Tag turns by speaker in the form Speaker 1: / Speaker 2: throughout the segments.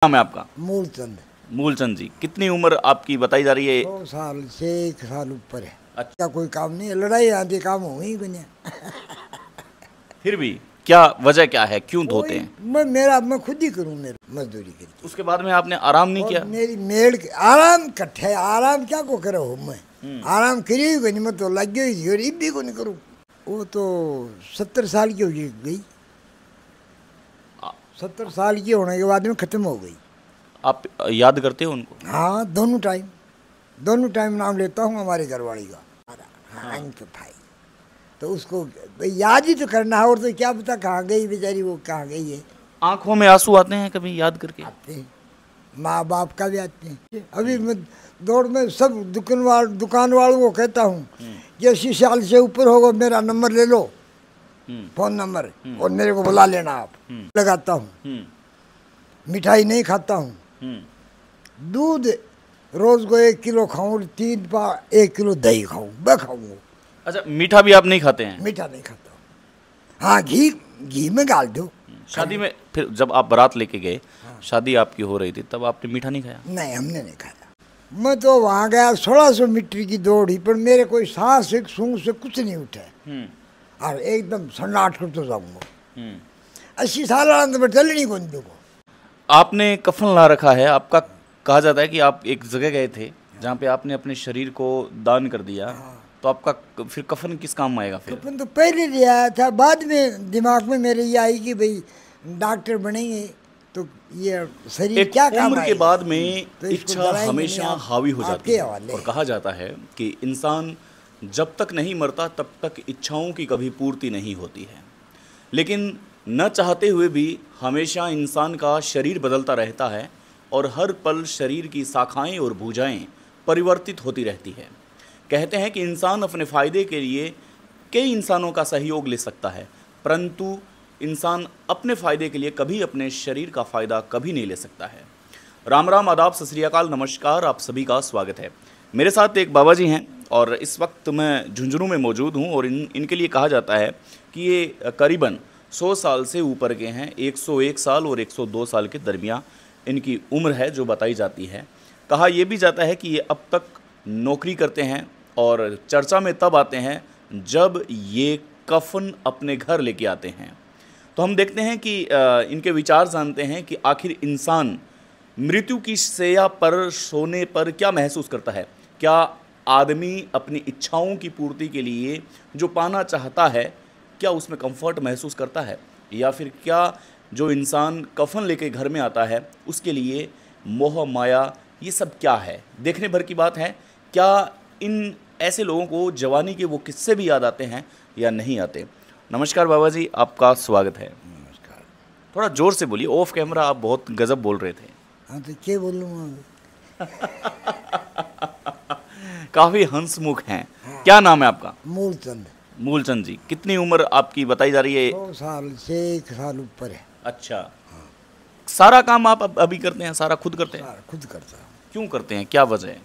Speaker 1: नाम है आपका?
Speaker 2: मूलचंद।
Speaker 1: मूलचंद जी, कितनी उम्र आपकी बताई जा रही है?
Speaker 2: 2 साल से 1 साल ऊपर है।
Speaker 1: अच्छा,
Speaker 2: कोई काम नहीं है, लड़ाई आती काम हो ही नहीं।
Speaker 1: फिर भी क्या वजह क्या है, क्यों धोते
Speaker 2: कोई
Speaker 1: हैं?
Speaker 2: मैं खुद ही करूँ, मेरी मजदूरी करके।
Speaker 1: उसके बाद में आपने आराम नहीं
Speaker 2: और
Speaker 1: किया?
Speaker 2: मेरी मेड़ आराम कट्ठे, आराम क्या को करे हो मैं। आराम करी ही नहीं, मैं तो लग गई और इब भी को नहीं करूँ। वो तो 70 साल की हो गई। 70 साल की होने के बाद में खत्म हो गई।
Speaker 1: आप याद करते हो उनको?
Speaker 2: हाँ, दोनों टाइम नाम लेता हूँ हमारे घरवाली का। हाँ, तो भाई तो उसको याद ही तो करना है, और तो क्या पता कहाँ गई बेचारी, वो कहाँ गई है।
Speaker 1: आंखों में आंसू आते हैं कभी याद करके?
Speaker 2: आते हैं, माँ बाप का भी आते हैं। अभी मैं दौड़ में सब दुकान वालों को कहता हूँ कि 80 साल से ऊपर होगा मेरा नंबर ले लो, फोन नंबर, और मेरे को बुला लेना आप। लगाता हूँ, मिठाई नहीं खाता हूँ, दूध रोज को 1 किलो खाऊं, 3 बार 1 किलो दही खाऊं, मैं खाऊंगा।
Speaker 1: अच्छा, मीठा भी आप नहीं खाते हैं?
Speaker 2: मीठा नहीं खाता हूँ। हाँ, घी में डाल दो।
Speaker 1: शादी में फिर जब आप बारात लेके गए, शादी आपकी हो रही थी, तब आपने मीठा नहीं खाया?
Speaker 2: नहीं, हमने नहीं खाया। मैं तो वहाँ गया, 1600 मीटर की दौड़ ही, पर मेरे कोई सांस एक सूंघ से कुछ नहीं उठा, और एकदम सन्नाट कर तो जाऊंगा। 80 साल आनंद में चल नहीं कौन को।
Speaker 1: आपने कफन ला रखा है आपका। कहा जाता है कि आप एक जगह गए थे जहाँ पे आपने अपने शरीर को दान कर दिया, तो आपका फिर कफन किस काम में आएगा? फिर
Speaker 2: कफन तो पहले ले आया था, बाद में दिमाग में मेरे ये आई कि भाई डॉक्टर बनेंगे तो ये शरीर
Speaker 1: एक
Speaker 2: क्या काम
Speaker 1: उम्र के
Speaker 2: आएगा।
Speaker 1: बाद में
Speaker 2: तो इसको
Speaker 1: इच्छा
Speaker 2: जलाएंगे
Speaker 1: हमेशा
Speaker 2: नहीं,
Speaker 1: हावी हो जाती है,
Speaker 2: हवाले।
Speaker 1: और कहा जाता है कि इंसान जब तक नहीं मरता तब तक इच्छाओं की कभी पूर्ति नहीं होती है। लेकिन न चाहते हुए भी हमेशा इंसान का शरीर बदलता रहता है, और हर पल शरीर की शाखाएं और भुजाएं परिवर्तित होती रहती है। कहते हैं कि इंसान अपने फ़ायदे के लिए कई इंसानों का सहयोग ले सकता है, परंतु इंसान अपने फ़ायदे के लिए कभी अपने शरीर का फ़ायदा कभी नहीं ले सकता है। राम राम, आदाब, सत श्री अकाल, नमस्कार, आप सभी का स्वागत है। मेरे साथ एक बाबा जी हैं, और इस वक्त मैं झुंझुनू में मौजूद हूं, और इनके लिए कहा जाता है कि ये करीबन 100 साल से ऊपर के हैं। 101 साल और 102 साल के दरमियान इनकी उम्र है जो बताई जाती है। कहा यह भी जाता है कि ये अब तक नौकरी करते हैं, और चर्चा में तब आते हैं जब ये कफन अपने घर लेके आते हैं। तो हम देखते हैं कि इनके विचार जानते हैं कि आखिर इंसान मृत्यु की शैया पर सोने पर क्या महसूस करता है। क्या आदमी अपनी इच्छाओं की पूर्ति के लिए जो पाना चाहता है, क्या उसमें कंफर्ट महसूस करता है, या फिर क्या जो इंसान कफन लेके घर में आता है उसके लिए मोह माया, ये सब क्या है? देखने भर की बात है। क्या इन ऐसे लोगों को जवानी के वो किस्से भी याद आते हैं या नहीं आते? नमस्कार बाबा जी, आपका स्वागत है।
Speaker 2: नमस्कार।
Speaker 1: थोड़ा जोर से बोलिए, ऑफ कैमरा आप बहुत गजब बोल रहे थे।
Speaker 2: हाँ, तो क्या बोलूँ।
Speaker 1: काफ़ी हंसमुख हैं। क्या नाम है आपका?
Speaker 2: मूलचंद।
Speaker 1: मूलचंद जी, कितनी उम्र आपकी बताई जा रही है?
Speaker 2: 2 साल से 1 साल ऊपर है।
Speaker 1: अच्छा, सारा काम आप अभी करते हैं? सारा खुद करते हैं?
Speaker 2: सारा खुद करता हूँ।
Speaker 1: क्यों करते हैं, क्या वजह है?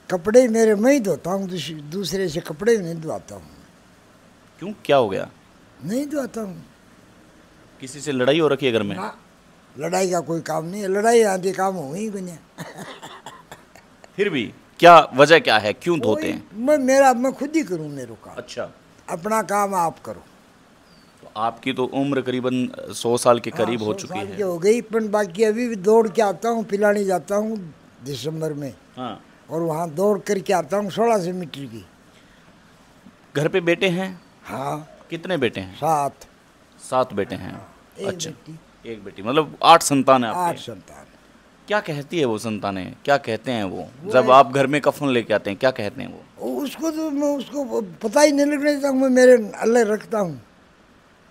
Speaker 2: कपड़े मेरे मैं ही धोता हूँ, दूसरे से कपड़े नहीं धोता हूँ।
Speaker 1: क्यों, क्या हो गया?
Speaker 2: नहीं धोता हूँ।
Speaker 1: किसी से लड़ाई हो रखी है घर में?
Speaker 2: ना, लड़ाई का कोई काम नहीं है, लड़ाई आती काम हो ही नहीं।
Speaker 1: फिर भी क्या वजह क्या है, क्यों धोते हैं?
Speaker 2: मैं खुद ही करूँ मेरे काम।
Speaker 1: अच्छा,
Speaker 2: अपना काम आप करो।
Speaker 1: तो आपकी तो उम्र करीबन 100 साल के करीब हो
Speaker 2: 100
Speaker 1: चुकी
Speaker 2: साल की
Speaker 1: है।
Speaker 2: हो गई, पर बाकी अभी भी दौड़ के आता हूँ, पिलानी जाता हूँ दिसंबर में,
Speaker 1: हाँ,
Speaker 2: और वहाँ दौड़ करके आता हूँ 1600 मीटर की।
Speaker 1: घर पे बेटे हैं?
Speaker 2: हाँ,
Speaker 1: कितने बेटे हैं?
Speaker 2: 7।
Speaker 1: 7 बेटे हैं।
Speaker 2: एक
Speaker 1: अच्छा,
Speaker 2: बेटी,
Speaker 1: 1 बेटी, मतलब 8 संतान है
Speaker 2: 8
Speaker 1: आपके।
Speaker 2: संतान।
Speaker 1: क्या कहती है वो संतानें, क्या कहते हैं वो जब आप घर में कफन लेके आते हैं, क्या कहते हैं वो?
Speaker 2: उसको तो मैं उसको पता ही नहीं लगने देता हूँ, मैं मेरे अलग रखता हूँ।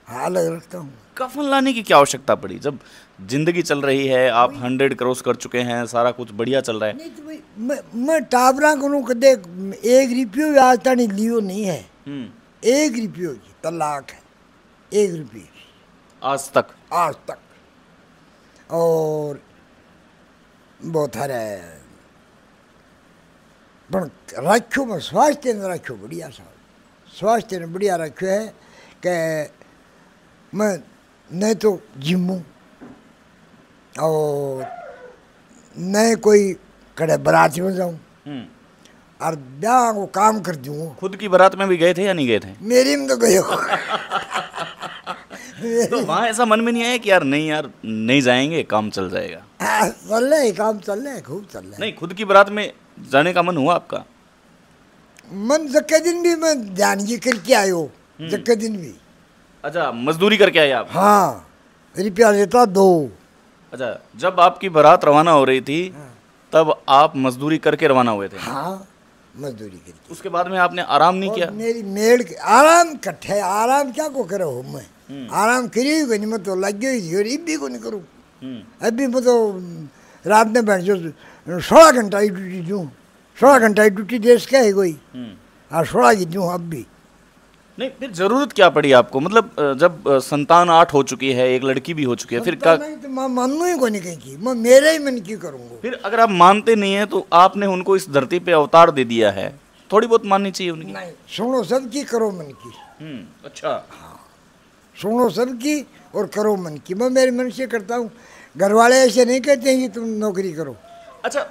Speaker 2: हाँ, अलग रखता हूँ।
Speaker 1: कफन लाने की क्या आवश्यकता पड़ी जब जिंदगी चल रही है? आप 100 क्रॉस कर चुके हैं, सारा कुछ बढ़िया चल रहा है।
Speaker 2: नहीं तो भाई मैं टाबरा करूँ कदे 1 रुपये भी आज तक लियो नहीं है। 1 रुपये की तलाक है, 1 रुपये
Speaker 1: आज तक?
Speaker 2: आज तक। और बहुत है, पर रखो मैं स्वास्थ्य ने रखो बढ़िया साहब, स्वास्थ्य ने बढ़िया रखो है कि मैं नहीं तो जिमू, और न कोई कड़े बारात में जाऊँ
Speaker 1: हम्म।
Speaker 2: और ब्याह को काम कर दूँ।
Speaker 1: खुद की बारात में भी गए थे या नहीं गए थे?
Speaker 2: मेरी में तो गए हो।
Speaker 1: तो वहाँ ऐसा मन में नहीं आया कि यार नहीं यार नहीं जाएंगे, काम चल जाएगा?
Speaker 2: चल रहे काम चल रहे खूब चल रहे।
Speaker 1: नहीं, खुद की बारात में जाने का मन हुआ आपका?
Speaker 2: मन जक्के दिन भी मैं ध्यान ये करके आयो, जक्के दिन भी।
Speaker 1: अच्छा, मजदूरी करके आए आप?
Speaker 2: हाँ, रुपया लेता 2।
Speaker 1: अच्छा, जब आपकी बारात रवाना हो रही थी तब आप मजदूरी करके रवाना हुए थे?
Speaker 2: हाँ, मजदूरी करके।
Speaker 1: उसके बाद में आपने आराम नहीं
Speaker 2: और
Speaker 1: किया?
Speaker 2: मेरी मेड़ के आराम कट्ठे, आराम क्या को करो हो मैं, आराम करी को नहीं, मैं तो लग गई और अब भी को नहीं करूँ। अभी मैं तो रात में बैठ जो 16 घंटा की ड्यूटी दूँ, 16 घंटा की ड्यूटी देश का है कोई, और 16 की दूँ अब भी।
Speaker 1: नहीं, फिर जरूरत क्या पड़ी आपको? मतलब जब संतान 8 हो चुकी है, एक लड़की भी हो चुकी है, फिर का
Speaker 2: नहीं तो मैं मानू ही को नहीं कहीं की, मैं मेरे ही मन की करूँगा।
Speaker 1: फिर अगर आप मानते नहीं है तो आपने उनको इस धरती पे अवतार दे दिया है, थोड़ी बहुत माननी चाहिए उनकी।
Speaker 2: नहीं, सुनो सबकी करो मन की।
Speaker 1: अच्छा।
Speaker 2: सुनो सबकी और करो मन की। मैं मेरे मन से करता हूँ, घर वाले ऐसे नहीं कहते हैं कि तुम नौकरी करो।
Speaker 1: अच्छा,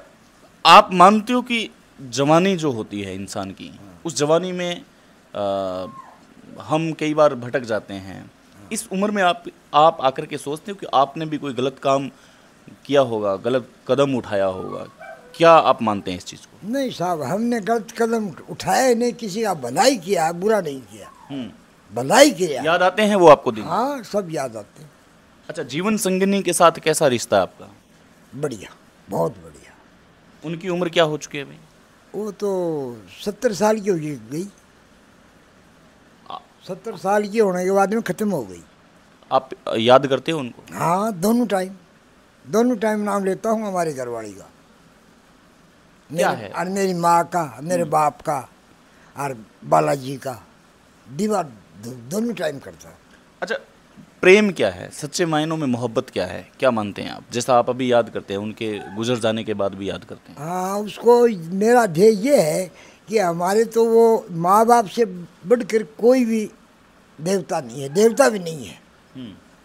Speaker 1: आप मानते हो कि जवानी जो होती है इंसान की, उस जवानी में हम कई बार भटक जाते हैं। इस उम्र में आप आकर के सोचते हो कि आपने भी कोई गलत काम किया होगा, गलत कदम उठाया होगा? क्या आप मानते हैं इस चीज़ को?
Speaker 2: नहीं साहब, हमने गलत कदम उठाया नहीं, किसी का भलाई किया, बुरा नहीं किया, भलाई किया।
Speaker 1: याद आते हैं वो आपको दिन?
Speaker 2: हाँ, सब याद आते हैं।
Speaker 1: अच्छा, जीवन संगिनी के साथ कैसा रिश्ता है आपका?
Speaker 2: बढ़िया, बहुत बढ़िया।
Speaker 1: उनकी उम्र क्या हो चुकी है अभी?
Speaker 2: वो तो 70 साल की हो गई। 70 साल की होने के बाद में ख़त्म हो गई।
Speaker 1: आप याद करते हो उनको?
Speaker 2: हाँ, दोनों टाइम नाम लेता हूँ हमारे घरवाली का।
Speaker 1: क्या है?
Speaker 2: और मेरी माँ का, मेरे बाप का और बालाजी का, दीवार दोनों टाइम करता।
Speaker 1: अच्छा, प्रेम क्या है? सच्चे मायनों में मोहब्बत क्या है? क्या मानते हैं आप? जैसा आप अभी याद करते हैं, उनके गुजर जाने के बाद भी याद करते हैं।
Speaker 2: हाँ, उसको मेरा ध्येय ये है कि हमारे तो वो माँ बाप से बढ़कर कोई भी देवता नहीं है, देवता भी नहीं है।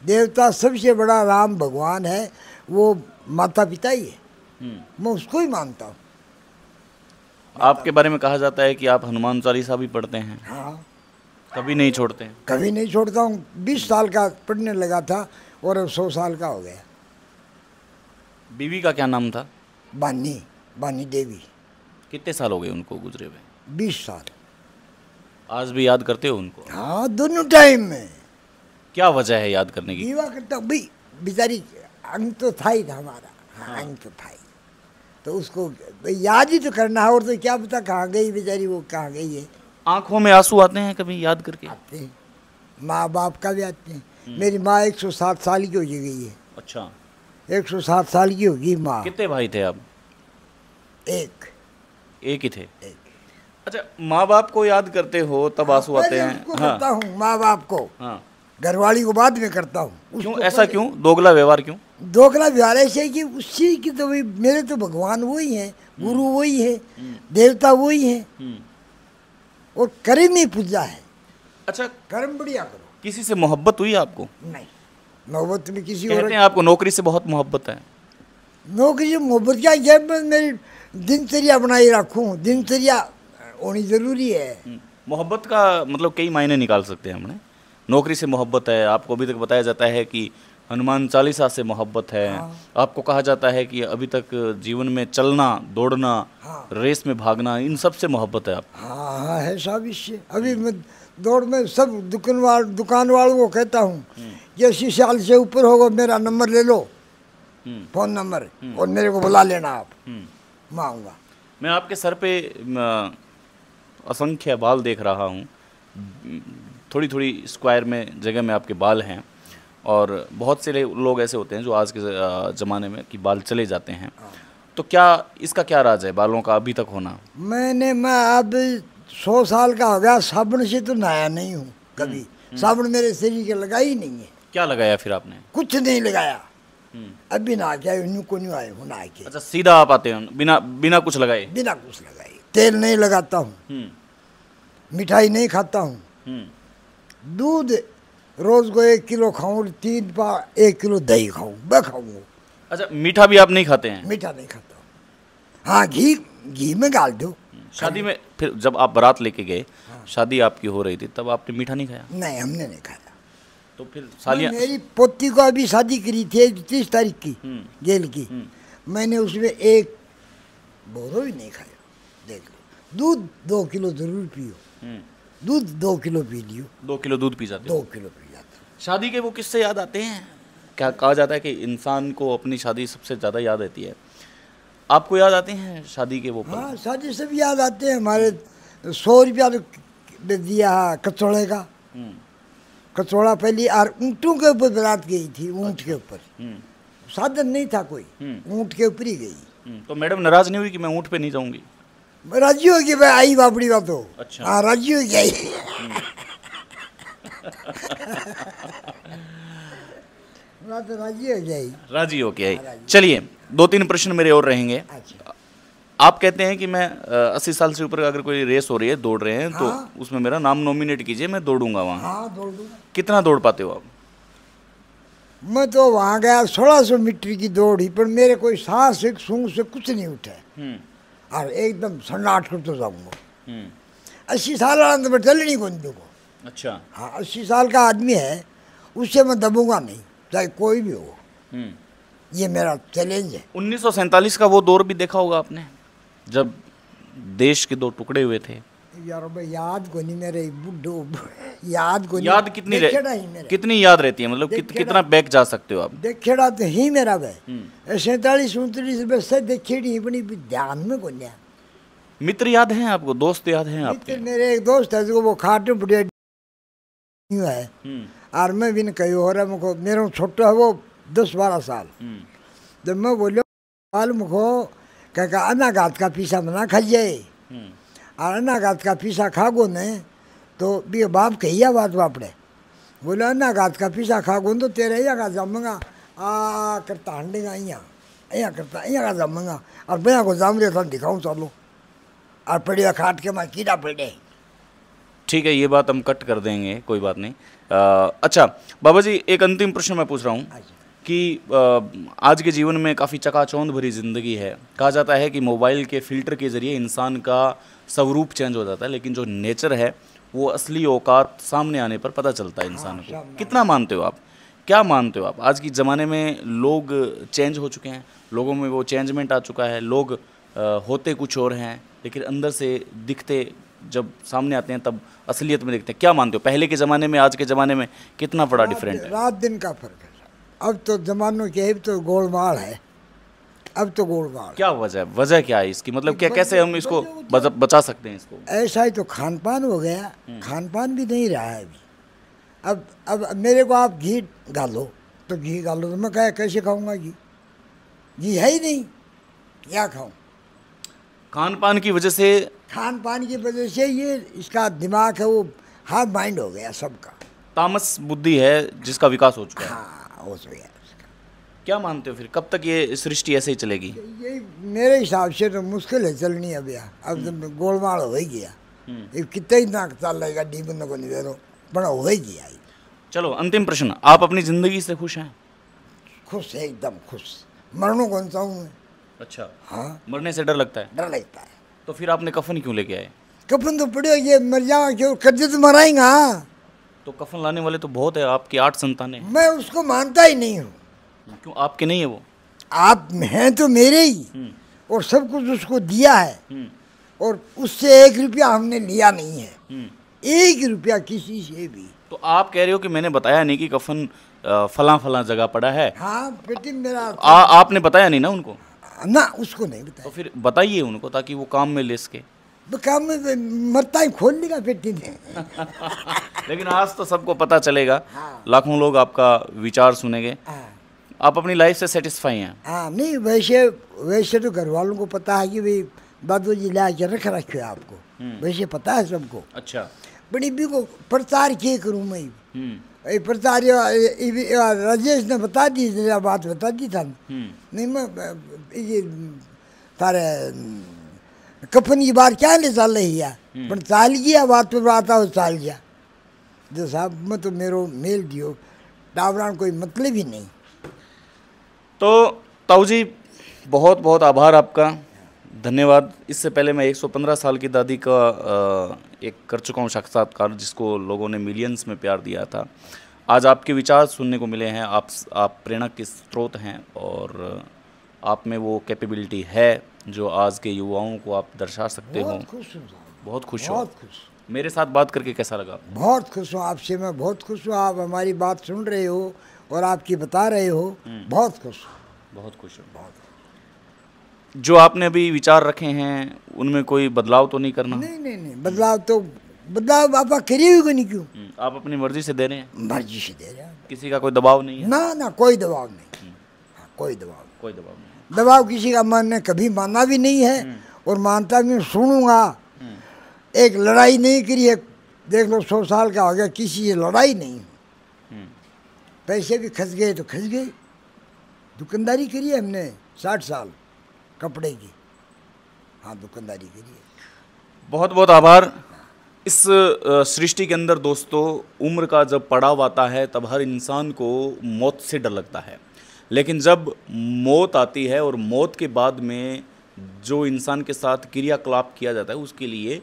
Speaker 2: देवता सबसे बड़ा राम भगवान है, वो माता पिता ही है। मैं उसको ही मानता हूँ।
Speaker 1: आपके बारे में कहा जाता है कि आप हनुमान चालीसा भी पढ़ते हैं।
Speaker 2: हाँ,
Speaker 1: कभी नहीं छोड़ते हैं?
Speaker 2: कभी नहीं छोड़ता हूँ। 20 साल का पढ़ने लगा था और अब 100 साल का हो गया।
Speaker 1: बीवी का क्या नाम था?
Speaker 2: बानी देवी।
Speaker 1: कितने साल हो गए उनको गुजरे हुए?
Speaker 2: 20 साल।
Speaker 1: आज भी याद करते हो उनको?
Speaker 2: हाँ, दोनों टाइम में।
Speaker 1: क्या वजह है याद करने की?
Speaker 2: विवाह करता हूँ भाई, बेचारी अंग तो था ही था हमारा। हाँ, अंग तो था ही, तो उसको याद ही तो करना है, और तो क्या पता कहाँ गई बेचारी, वो कहाँ गई है।
Speaker 1: आंखों में आंसू आते हैं कभी याद करके?
Speaker 2: आते हैं, माँ बाप का भी आते हैं। मेरी माँ 107 साल की हो गई है।
Speaker 1: अच्छा,
Speaker 2: 107 साल की होगी माँ।
Speaker 1: कितने भाई थे आप?
Speaker 2: एक
Speaker 1: ही थे?
Speaker 2: एक।
Speaker 1: अच्छा, माँ बाप को याद करते हो तब आंसू आते
Speaker 2: पहले
Speaker 1: हैं?
Speaker 2: उसको करता हूँ, माँ बाप को।
Speaker 1: हाँ।
Speaker 2: घरवाली को बाद में करता हूँ।
Speaker 1: क्यों
Speaker 2: उसको
Speaker 1: ऐसा?
Speaker 2: पहले-
Speaker 1: क्यों दोगला व्यवहार क्यों?
Speaker 2: दोगला व्यवहार ऐसे कि उसी की तो भाई, मेरे तो भगवान वही हैं, गुरु वही है, देवता वही है, और कर्म ही पूजा है।
Speaker 1: अच्छा,
Speaker 2: कर्म बढ़िया करो।
Speaker 1: किसी से मोहब्बत हुई आपको?
Speaker 2: नहीं, मोहब्बत में किसी
Speaker 1: कहते
Speaker 2: और
Speaker 1: हैं आपको नौकरी से बहुत मोहब्बत है।
Speaker 2: नौकरी से मोहब्बत क्या है? मैं मेरी दिनचर्या बनाई रखूँ, दिनचर्या होनी जरूरी है।
Speaker 1: मोहब्बत का मतलब कई मायने निकाल सकते हैं हमने। नौकरी से मोहब्बत है, आपको अभी तक बताया जाता है कि हनुमान चालीसा से मोहब्बत है। आपको कहा जाता है कि अभी तक जीवन में चलना, दौड़ना, रेस में भागना, इन सब से मोहब्बत है आपको।
Speaker 2: हाँ, है सब इससे। अभी मैं दौड़ में सब दुकान वालों को कहता हूँ कि 80 साल से ऊपर होगा मेरा नंबर ले लो, फ़ोन नंबर, और मेरे को बुला लेना आप, मैं आऊँगा।
Speaker 1: मैं आपके सर पे असंख्य बाल देख रहा हूँ, थोड़ी थोड़ी स्क्वायर में जगह में आपके बाल हैं, और बहुत से लोग ऐसे होते हैं जो आज के ज़माने में कि बाल चले जाते हैं। तो क्या इसका क्या राज है, बालों का अभी तक होना?
Speaker 2: मैं अब 100 साल का हो गया, साबुन से तो नहाया नहीं हूँ कभी। साबुन मेरे शरीर के लगा ही नहीं है।
Speaker 1: क्या लगाया फिर आपने?
Speaker 2: कुछ नहीं लगाया। अभी नहा के आए, को नहीं आए हूँ नहा के।
Speaker 1: अच्छा, सीधा आप आते हैं बिना कुछ लगाए?
Speaker 2: बिना कुछ लगाए। तेल नहीं लगाता हूँ, मिठाई नहीं खाता हूँ, दूध रोज को 1 किलो खाऊँ, 3 बार 1 किलो दही खाऊँ, मैं खाऊँ।
Speaker 1: अच्छा, मीठा भी आप नहीं खाते हैं?
Speaker 2: मीठा नहीं खाता हूँ। हाँ, घी में डाल दो।
Speaker 1: शादी में फिर जब आप बारात लेके गए, शादी आपकी हो रही थी, तब आपने मीठा नहीं खाया?
Speaker 2: नहीं, हमने नहीं खाया।
Speaker 1: तो फिर सालियाँ?
Speaker 2: मेरी पोती को अभी शादी करी थी 30 तारीख की, गेल की। मैंने उसमें एक बोरो भी नहीं खाया। देख लो, दूध 2 किलो जरूर पियो। दूध 2 किलो पी लियो।
Speaker 1: 2 किलो दूध पी जाते हो?
Speaker 2: 2 किलो पी जाता हूँ।
Speaker 1: शादी के वो किससे याद आते हैं? क्या कहा जाता है कि इंसान को अपनी शादी सबसे ज़्यादा याद रहती है। आपको याद आते हैं शादी के वो पल?
Speaker 2: हाँ, शादी सब याद आते हैं। हमारे 100 रुपया दिया कचौड़े का। कचौड़ा पहली और ऊँटों के ऊपर बारात गई थी। ऊँट के ऊपर, साधन नहीं था कोई, ऊँट के ऊपर ही गई।
Speaker 1: तो मैडम नाराज नहीं हुई कि मैं ऊँट पे नहीं जाऊंगी?
Speaker 2: राजी हो गई भाई, आई बापड़ी बात हो।
Speaker 1: अच्छा।
Speaker 2: हाँ, राजी हो गई। बात राजी हो गई।
Speaker 1: राजी हो के आई। चलिए, 2-3 प्रश्न मेरे और रहेंगे।
Speaker 2: अच्छा।
Speaker 1: आप कहते हैं कि मैं 80 साल से ऊपर अगर कोई रेस हो रही है, दौड़ रहे हैं,
Speaker 2: हाँ।
Speaker 1: तो उसमें मेरा नाम नॉमिनेट कीजिए, मैं दौड़ूंगा वहाँ।
Speaker 2: हाँ, दौड़ दूँगा।
Speaker 1: कितना दौड़ पाते हो आप?
Speaker 2: मैं तो वहाँ गया 1600 मीटर की दौड़ ही, पर मेरे कोई सांस एक सूंघ से कुछ नहीं उठा। और एकदम सन्नाट कर तो जाऊँगा। 80 साल वाला तो मैं चलनी कौन दूँगा।
Speaker 1: अच्छा।
Speaker 2: हाँ, 80 साल का आदमी है, उससे मैं दबूंगा नहीं, चाहे कोई भी हो। ये मेरा चैलेंज है।
Speaker 1: 1947 का वो दौर भी देखा होगा आपने, जब देश के 2 टुकड़े हुए थे।
Speaker 2: यार भाई, याद को नहीं मेरे बुड्ढो, याद को नहीं।
Speaker 1: याद कितनी कितनी याद रहती है, मतलब कितना बैक जा सकते हो आप?
Speaker 2: देखेड़ा तो ही मेरा भाई 47-39 में से देखेड़ी अपनी ध्यान में को नहीं।
Speaker 1: मित्र याद हैं आपको? दोस्त याद हैं आपके?
Speaker 2: मेरे एक दोस्त है जो वो खाट में पड़े है, और मैं भी कही हो रहा मुझको, मेरा छोटा है वो 10-12 साल। जब मैं बोलो बाल मुझको क्या अनाघात का पीसा बना खाइए, और अनाघात का पीसा खागो ने तो भी बाप कहिया बात बापड़े बोले अनाघात का पीसा खागो तो तेरे यहाँ का जमूंगा आ करता हंडेगा, यहाँ करता यहाँ का जमूंगा, और भैया को जाम रहा दिखाऊँ चलो, और पड़िया खाट के मैं कीड़ा पड़े।
Speaker 1: ठीक है, ये बात हम कट कर देंगे, कोई बात नहीं। अच्छा बाबा जी, एक अंतिम प्रश्न मैं पूछ रहा हूँ कि आज के जीवन में काफ़ी चकाचौंध भरी ज़िंदगी है। कहा जाता है कि मोबाइल के फ़िल्टर के ज़रिए इंसान का स्वरूप चेंज हो जाता है, लेकिन जो नेचर है वो असली औकात सामने आने पर पता चलता है इंसान को। कितना मानते हो आप, क्या मानते हो आप? आज के ज़माने में लोग चेंज हो चुके हैं, लोगों में वो चेंजमेंट आ चुका है, लोग होते कुछ और हैं, लेकिन अंदर से दिखते जब सामने आते हैं तब असलियत में दिखते हैं। क्या मानते हो, पहले के ज़माने में आज के ज़माने में कितना बड़ा डिफरेंट है?
Speaker 2: रात दिन का फर्क है। अब तो जमानों के अब तो गोलमाल है, अब तो गोलमाल।
Speaker 1: क्या वजह क्या है इसकी, मतलब क्या, कैसे हम इसको बचा सकते हैं इसको?
Speaker 2: ऐसा ही तो खान पान हो गया, खान पान भी नहीं रहा है अभी। अब मेरे को आप घी डालो तो घी डालो तो मैं कैसे खाऊंगा? घी है ही नहीं, क्या खाऊं?
Speaker 1: खान पान की वजह से,
Speaker 2: खान पान की वजह से ये इसका दिमाग है वो हाफ माइंड हो गया सबका,
Speaker 1: तामस बुद्धि है जिसका विकास हो चुका है।
Speaker 2: हाँ, हो गया।
Speaker 1: क्या मानते हो फिर कब तक ये सृष्टि ऐसे ही चलेगी?
Speaker 2: ये मेरे हिसाब से तो मुश्किल है चलनी अब यार। अब तो गोलमाल हो ही गया, ये कितना ही ना चल रहेगा डी बंद को नहीं दे बड़ा हो ही गया।
Speaker 1: चलो अंतिम प्रश्न, आप अपनी ज़िंदगी से खुश हैं?
Speaker 2: खुश है, एकदम खुश। मरने कौन सा हूँ मैं?
Speaker 1: अच्छा।
Speaker 2: हाँ,
Speaker 1: मरने से डर लगता है?
Speaker 2: डर लगता है।
Speaker 1: तो फिर आपने कफन क्यों लेके आए?
Speaker 2: कफन तो पड़े, ये मर जाओ क्यों, कर्जे तो मराएंगा।
Speaker 1: तो कफन लाने वाले तो बहुत है, आपकी 8 संतानें।
Speaker 2: मैं उसको मानता ही नहीं हूँ।
Speaker 1: क्यों, आपके नहीं है वो?
Speaker 2: आप हैं तो मेरे ही, और सब कुछ उसको दिया है, और उससे 1 रुपया हमने लिया नहीं है, 1 रुपया किसी से भी।
Speaker 1: तो आप कह रहे हो कि मैंने बताया नहीं कि कफन फला जगह पड़ा है?
Speaker 2: हाँ बेटी मेरा
Speaker 1: आपने बताया नहीं ना उनको?
Speaker 2: ना, उसको नहीं बताया।
Speaker 1: तो फिर बताइए उनको ताकि वो काम में ले सके।
Speaker 2: काम में मरता ही खोल लेगा बेटी ने।
Speaker 1: लेकिन आज तो सबको पता चलेगा।
Speaker 2: हाँ।
Speaker 1: लाखों लोग आपका विचार सुनेंगे।
Speaker 2: हाँ।
Speaker 1: आप अपनी लाइफ से सेटिस्फाई हैं?
Speaker 2: हाँ, नहीं वैसे तो घर वालों को पता है कि भाई दादू जी ला के रख रखे आपको, वैसे पता है सबको।
Speaker 1: अच्छा।
Speaker 2: बड़ी भी को प्रचार किए करूँ मैं, प्रचार राजेश ने बता दी, बात बता दी था। नहीं मैं ये तारे कफन की बात क्या ले चल रही है, पर चाल गया बात पर आता हो चाल गया जो साहब मैं तो मेरो मेल दियो टावरान कोई मतलब ही नहीं।
Speaker 1: तो ताऊ जी, बहुत बहुत आभार आपका, धन्यवाद। इससे पहले मैं 115 साल की दादी का एक कर चुका हूँ साक्षात्कार, जिसको लोगों ने मिलियंस में प्यार दिया था। आज आपके विचार सुनने को मिले हैं। आप प्रेरणा के स्रोत हैं और आप में वो कैपेबिलिटी है जो आज के युवाओं को आप दर्शा सकते हो।
Speaker 2: बहुत खुश हूँ साहब,
Speaker 1: बहुत खुश हो।
Speaker 2: बहुत खुश।
Speaker 1: मेरे साथ बात करके कैसा लगा?
Speaker 2: बहुत खुश हूँ आपसे, मैं बहुत खुश हूँ। आप हमारी बात सुन रहे हो और आपकी बता रहे हो, बहुत खुश।
Speaker 1: बहुत खुश हूँ। बहुत। जो आपने अभी विचार रखे हैं उनमें कोई बदलाव तो नहीं करना?
Speaker 2: नहीं, बदलाव आप करिए भी नहीं। क्यों?
Speaker 1: आप अपनी मर्जी से दे रहे हैं?
Speaker 2: मर्जी से दे रहे हैं,
Speaker 1: किसी का कोई दबाव नहीं है?
Speaker 2: ना, कोई दबाव नहीं। हाँ, कोई दबाव
Speaker 1: नहीं।
Speaker 2: दबाव किसी का मैंने कभी माना भी नहीं है और मानता भी सुनूंगा। एक लड़ाई नहीं करी है, देख लो 100 साल का हो गया, किसी से लड़ाई नहीं। पैसे भी खस गए तो खस गए। दुकानदारी करी है हमने 60 साल कपड़े की। हाँ, दुकानदारी करी है।
Speaker 1: बहुत बहुत आभार। इस सृष्टि के अंदर दोस्तों, उम्र का जब पड़ाव आता है तब हर इंसान को मौत से डर लगता है, लेकिन जब मौत आती है और मौत के बाद में जो इंसान के साथ क्रियाकलाप किया जाता है उसके लिए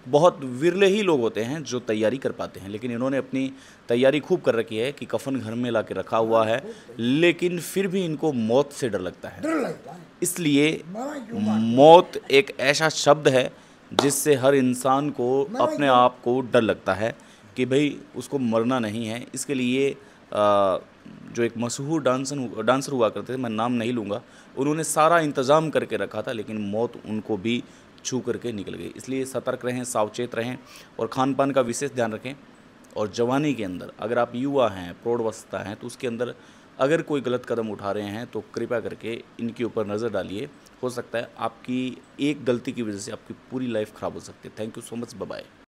Speaker 1: बहुत विरले ही लोग होते हैं जो तैयारी कर पाते हैं। लेकिन इन्होंने अपनी तैयारी खूब कर रखी है कि कफन घर में ला के रखा हुआ है, लेकिन फिर भी इनको मौत से डर लगता है। इसलिए मौत एक ऐसा शब्द है जिससे हर इंसान को अपने आप को डर लगता है कि भाई उसको मरना नहीं है। इसके लिए जो एक मशहूर डांसर हुआ करते थे, मैं नाम नहीं लूँगा, उन्होंने सारा इंतज़ाम करके रखा था, लेकिन मौत उनको भी छू करके निकल गई। इसलिए सतर्क रहें, सावचेत रहें और खान पान का विशेष ध्यान रखें। और जवानी के अंदर अगर आप युवा हैं, प्रौढ़ावस्था हैं, तो उसके अंदर अगर कोई गलत कदम उठा रहे हैं तो कृपया करके इनके ऊपर नज़र डालिए। हो सकता है आपकी एक गलती की वजह से आपकी पूरी लाइफ ख़राब हो सकती है। Thank you so much, bye bye.